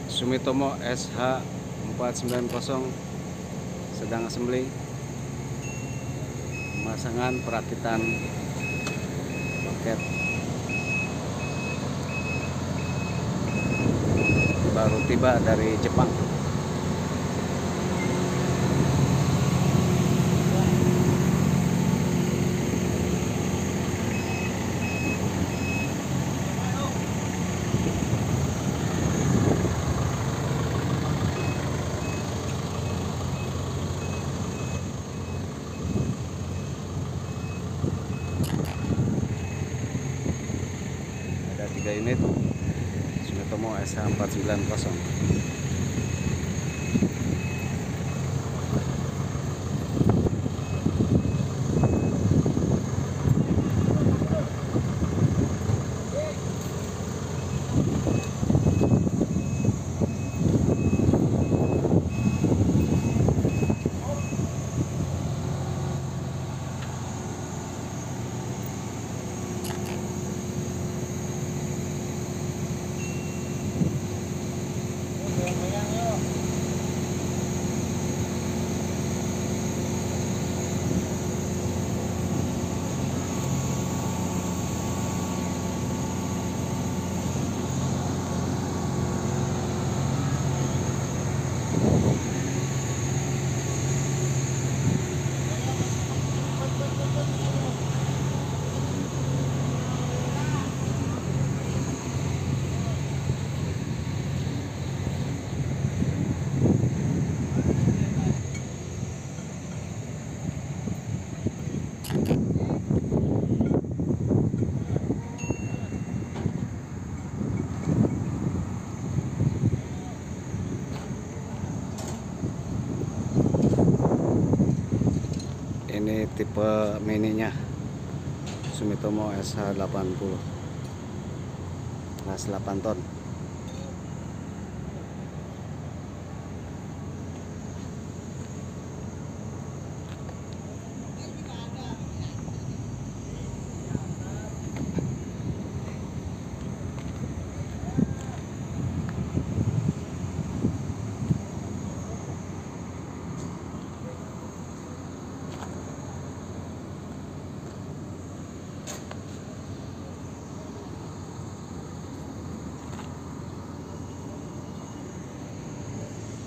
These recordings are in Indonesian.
Sumitomo SH490 sedang assembly pemasangan perakitan paket baru tiba dari Jepang. Ada 3 unit Sumitomo SH490. Ini tipe mininya Sumitomo SH80 kelas 8 ton.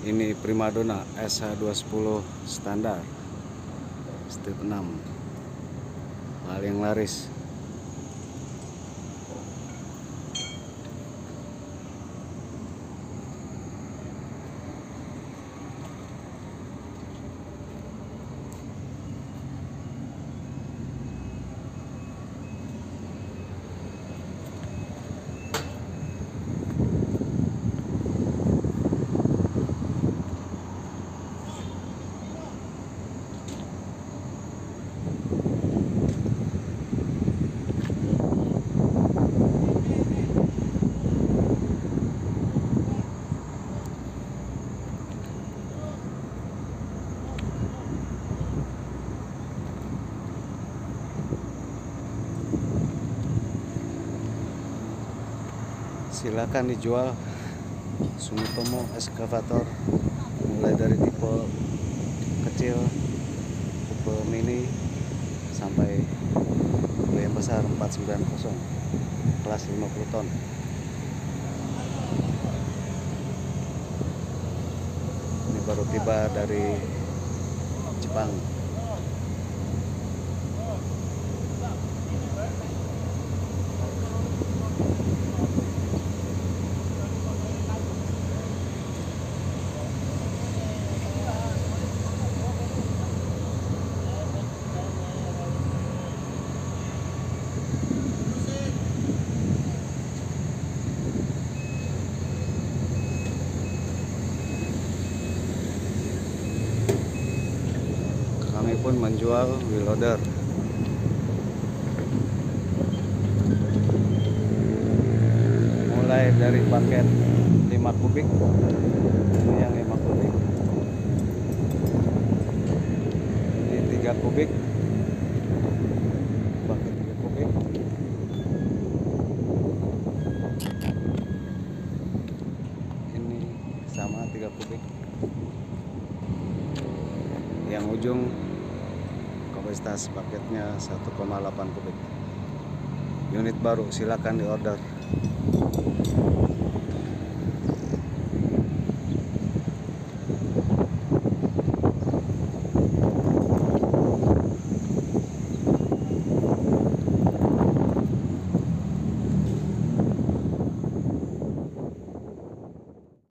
Ini Primadona SH210 standar step 6 paling laris. Silakan dijual Sumitomo excavator mulai dari tipe kecil, tipe mini sampai yang besar 490 kelas 50 ton. Ini baru tiba dari Jepang. Kami pun menjual wheel loader. Mulai dari paket 5 kubik, ini yang 5 kubik, ini 3 kubik, paket 3 kubik, ini 3 kubik. Yang ujung kapasitas paketnya 1,8 kubik. Unit baru, silakan diorder.